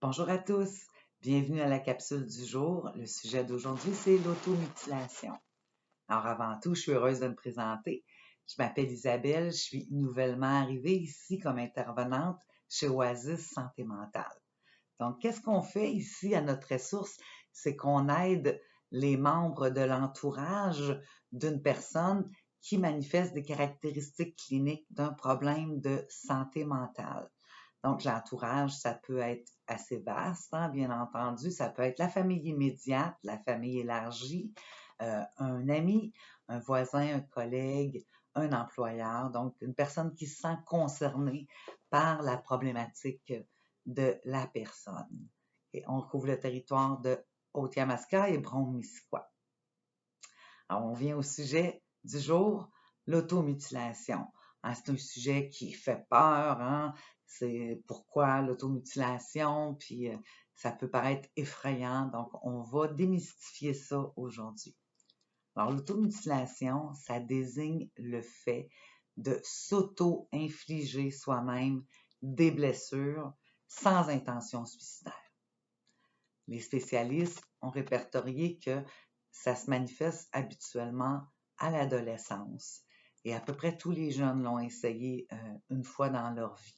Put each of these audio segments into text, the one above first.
Bonjour à tous, bienvenue à la capsule du jour. Le sujet d'aujourd'hui, c'est l'automutilation. Alors avant tout, je suis heureuse de me présenter. Je m'appelle Isabelle, je suis nouvellement arrivée ici comme intervenante chez Oasis Santé Mentale. Donc, qu'est-ce qu'on fait ici à notre ressource? C'est qu'on aide les membres de l'entourage d'une personne qui manifeste des caractéristiques cliniques d'un problème de santé mentale. Donc, l'entourage, ça peut être assez vaste, hein, bien entendu. Ça peut être la famille immédiate, la famille élargie, un ami, un voisin, un collègue, un employeur. Donc, une personne qui se sent concernée par la problématique de la personne. Et on couvre le territoire de Haute-Yamaska et Brome-Missisquoi. Alors, on vient au sujet du jour, l'automutilation. Hein, c'est un sujet qui fait peur, hein? C'est pourquoi l'automutilation, puis ça peut paraître effrayant, donc on va démystifier ça aujourd'hui. Alors, l'automutilation, ça désigne le fait de s'auto-infliger soi-même des blessures sans intention suicidaire. Les spécialistes ont répertorié que ça se manifeste habituellement à l'adolescence et à peu près tous les jeunes l'ont essayé une fois dans leur vie.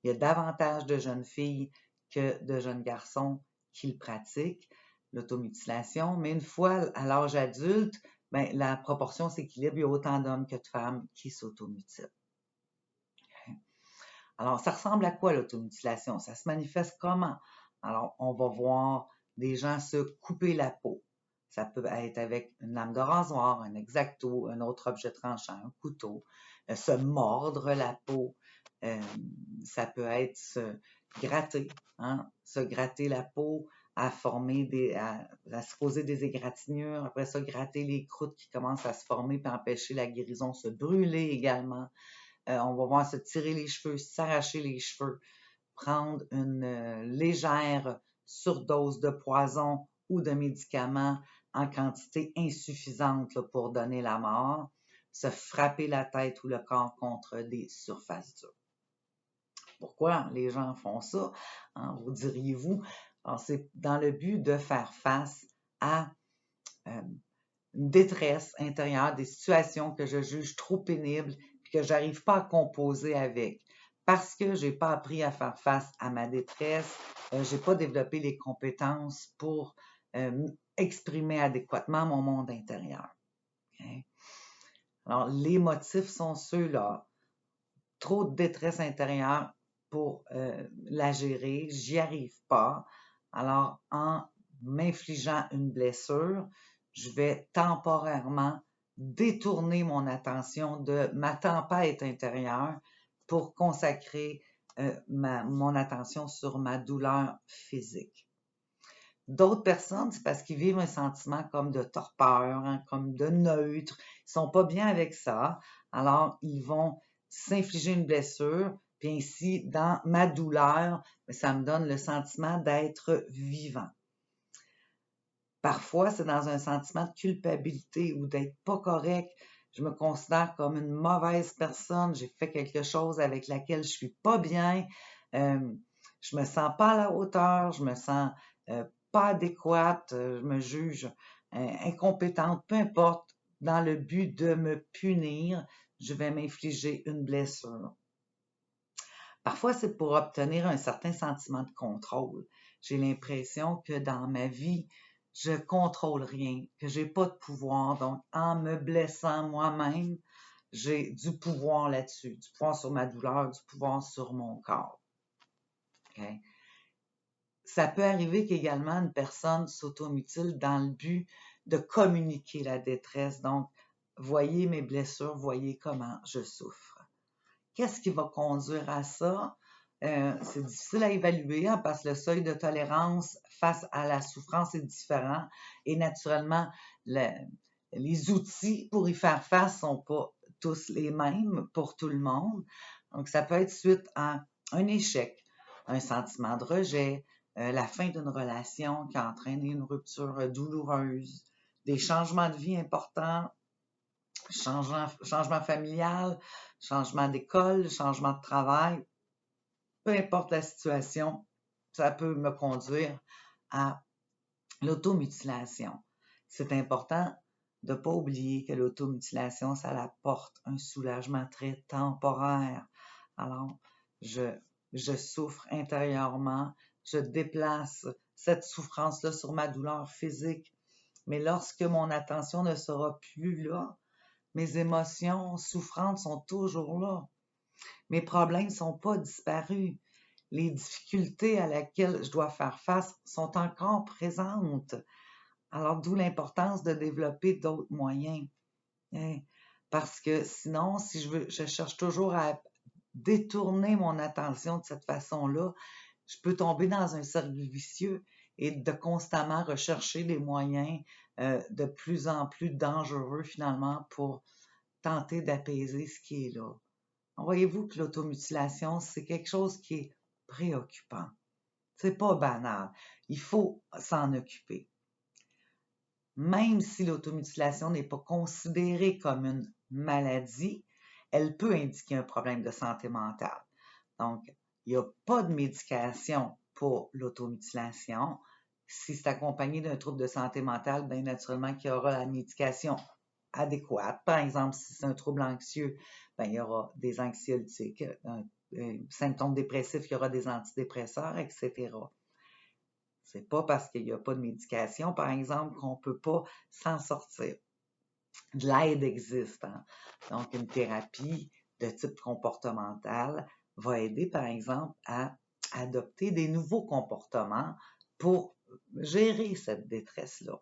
Il y a davantage de jeunes filles que de jeunes garçons qui le pratiquent, l'automutilation, mais une fois à l'âge adulte, ben, la proportion s'équilibre, il y a autant d'hommes que de femmes qui s'automutilent. Okay. Alors, ça ressemble à quoi l'automutilation? Ça se manifeste comment? Alors, on va voir des gens se couper la peau. Ça peut être avec une lame de rasoir, un X-Acto, un autre objet tranchant, un couteau, se mordre la peau. Ça peut être se gratter, hein? Se gratter la peau, à se poser des égratignures, après ça, gratter les croûtes qui commencent à se former puis empêcher la guérison, se brûler également. On va voir se tirer les cheveux, s'arracher les cheveux, prendre une légère surdose de poison ou de médicaments en quantité insuffisante là, pour donner la mort, se frapper la tête ou le corps contre des surfaces dures. Pourquoi les gens font ça? Hein, vous diriez-vous? Alors, c'est dans le but de faire face à une détresse intérieure, des situations que je juge trop pénibles et que j'arrive pas à composer avec. Parce que j'ai pas appris à faire face à ma détresse, j'ai pas développé les compétences pour exprimer adéquatement mon monde intérieur. Okay? Alors, les motifs sont ceux-là. Trop de détresse intérieure pour la gérer, j'y arrive pas. Alors, en m'infligeant une blessure, je vais temporairement détourner mon attention de ma tempête intérieure pour consacrer mon attention sur ma douleur physique. D'autres personnes, c'est parce qu'ils vivent un sentiment comme de torpeur, hein, comme de neutre. Ils sont pas bien avec ça. Alors, ils vont s'infliger une blessure, puis ainsi, dans ma douleur, ça me donne le sentiment d'être vivant. Parfois, c'est dans un sentiment de culpabilité ou d'être pas correct. Je me considère comme une mauvaise personne. J'ai fait quelque chose avec laquelle je suis pas bien. Je me sens pas à la hauteur. Je me sens pas adéquate. Je me juge incompétente. Peu importe. Dans le but de me punir, je vais m'infliger une blessure. Parfois, c'est pour obtenir un certain sentiment de contrôle. J'ai l'impression que dans ma vie, je contrôle rien, que j'ai pas de pouvoir. Donc, en me blessant moi-même, j'ai du pouvoir là-dessus, du pouvoir sur ma douleur, du pouvoir sur mon corps. Okay? Ça peut arriver qu'également une personne s'automutile dans le but de communiquer la détresse. Donc, voyez mes blessures, voyez comment je souffre. Qu'est-ce qui va conduire à ça? C'est difficile à évaluer hein, parce que le seuil de tolérance face à la souffrance est différent et naturellement, les outils pour y faire face sont pas tous les mêmes pour tout le monde. Donc, ça peut être suite à un échec, un sentiment de rejet, la fin d'une relation qui a entraîné une rupture douloureuse, des changements de vie importants, changement familial, changement d'école, changement de travail, peu importe la situation, ça peut me conduire à l'automutilation. C'est important de ne pas oublier que l'automutilation, ça apporte un soulagement très temporaire. Alors, je souffre intérieurement, je déplace cette souffrance-là sur ma douleur physique. Mais lorsque mon attention ne sera plus là, mes émotions souffrantes sont toujours là. Mes problèmes ne sont pas disparus. Les difficultés à laquelle je dois faire face sont encore présentes. Alors, d'où l'importance de développer d'autres moyens. Hein? Parce que sinon, si je cherche toujours à détourner mon attention de cette façon-là, je peux tomber dans un cercle vicieux et de constamment rechercher des moyens de plus en plus dangereux finalement pour tenter d'apaiser ce qui est là. Voyez-vous que l'automutilation, c'est quelque chose qui est préoccupant. C'est pas banal. Il faut s'en occuper. Même si l'automutilation n'est pas considérée comme une maladie, elle peut indiquer un problème de santé mentale. Donc, il n'y a pas de médication pour l'automutilation. Si c'est accompagné d'un trouble de santé mentale, bien naturellement qu'il y aura la médication adéquate. Par exemple, si c'est un trouble anxieux, bien, il y aura des anxiolytiques. Symptômes dépressifs, il y aura des antidépresseurs, etc. C'est pas parce qu'il n'y a pas de médication, par exemple, qu'on ne peut pas s'en sortir. De l'aide existe. Hein? Donc, une thérapie de type comportemental va aider, par exemple, à adopter des nouveaux comportements pour gérer cette détresse-là.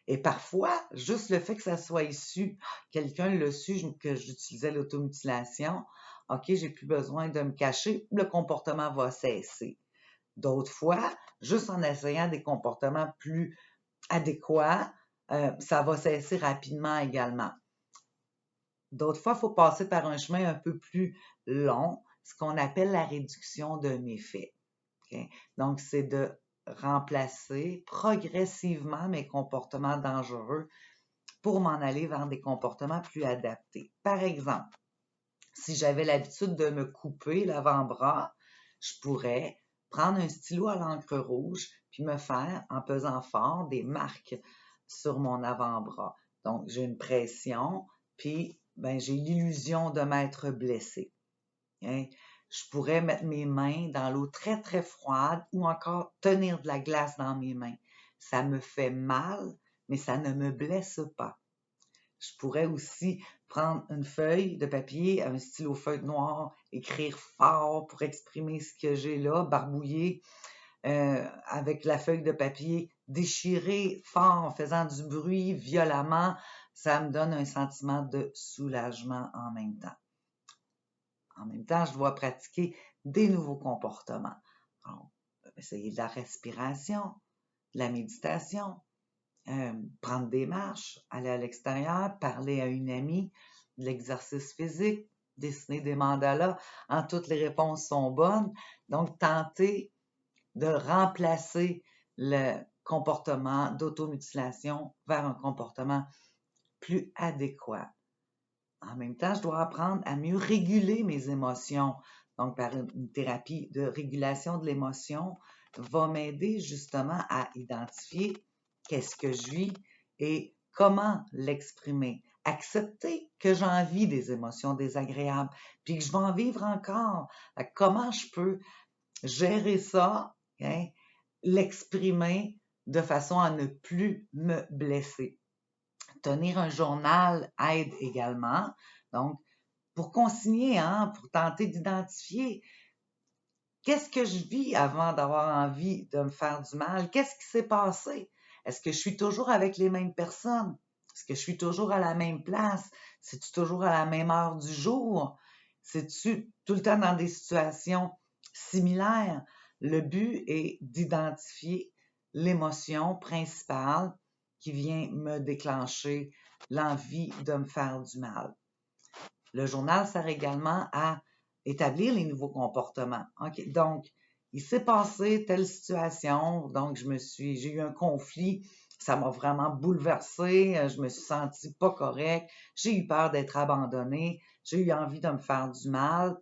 Et parfois, juste le fait que ça soit issu, quelqu'un l'a su que j'utilisais l'automutilation, OK, j'ai plus besoin de me cacher, le comportement va cesser. D'autres fois, juste en essayant des comportements plus adéquats, ça va cesser rapidement également. D'autres fois, il faut passer par un chemin un peu plus long, ce qu'on appelle la réduction de méfaits. Okay? Donc, c'est de remplacer progressivement mes comportements dangereux pour m'en aller vers des comportements plus adaptés. Par exemple, si j'avais l'habitude de me couper l'avant-bras, je pourrais prendre un stylo à l'encre rouge puis me faire, en pesant fort, des marques sur mon avant-bras. Donc, j'ai une pression, puis j'ai l'illusion de m'être blessée. Hein? Je pourrais mettre mes mains dans l'eau très, très froide ou encore tenir de la glace dans mes mains. Ça me fait mal, mais ça ne me blesse pas. Je pourrais aussi prendre une feuille de papier, un stylo feuille noire, écrire fort pour exprimer ce que j'ai là, barbouiller avec la feuille de papier, déchirer fort en faisant du bruit violemment. Ça me donne un sentiment de soulagement en même temps. En même temps, je dois pratiquer des nouveaux comportements. Alors, essayer de la respiration, de la méditation, prendre des marches, aller à l'extérieur, parler à une amie, de l'exercice physique, dessiner des mandalas. Toutes les réponses sont bonnes. Donc, tenter de remplacer le comportement d'automutilation vers un comportement plus adéquat. En même temps, je dois apprendre à mieux réguler mes émotions. Donc, par une thérapie de régulation de l'émotion, va m'aider justement à identifier qu'est-ce que je vis et comment l'exprimer. Accepter que j'en vis des émotions désagréables, puis que je vais en vivre encore. Comment je peux gérer ça, hein, l'exprimer de façon à ne plus me blesser. Tenir un journal aide également. Donc, pour consigner, pour tenter d'identifier qu'est-ce que je vis avant d'avoir envie de me faire du mal? Qu'est-ce qui s'est passé? Est-ce que je suis toujours avec les mêmes personnes? Est-ce que je suis toujours à la même place? C'est-tu toujours à la même heure du jour? C'est-tu tout le temps dans des situations similaires? Le but est d'identifier l'émotion principale qui vient me déclencher l'envie de me faire du mal. Le journal sert également à établir les nouveaux comportements. Okay? Donc, il s'est passé telle situation, donc j'ai eu un conflit, ça m'a vraiment bouleversée, je me suis sentie pas correcte, j'ai eu peur d'être abandonnée, j'ai eu envie de me faire du mal,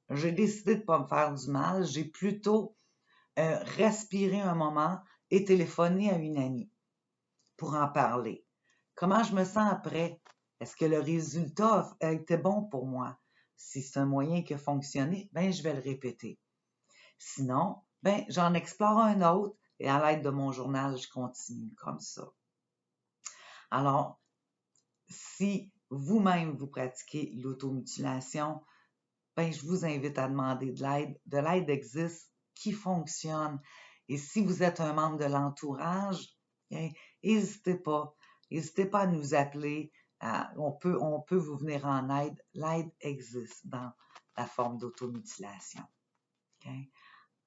j'ai décidé de pas me faire du mal, j'ai plutôt respirer un moment et téléphoner à une amie pour en parler. Comment je me sens après? Est-ce que le résultat a été bon pour moi? Si c'est un moyen qui a fonctionné, ben je vais le répéter. Sinon, ben j'en explore un autre et à l'aide de mon journal, je continue comme ça. Alors, si vous-même vous pratiquez l'automutilation, ben je vous invite à demander de l'aide. De l'aide existe qui fonctionne. Et si vous êtes un membre de l'entourage, n'hésitez pas. N'hésitez pas à nous appeler. On peut vous venir en aide. L'aide existe dans la forme d'automutilation. Okay?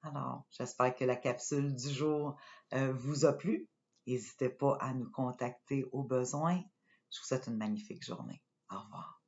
Alors, j'espère que la capsule du jour vous a plu. N'hésitez pas à nous contacter au besoin. Je vous souhaite une magnifique journée. Au revoir.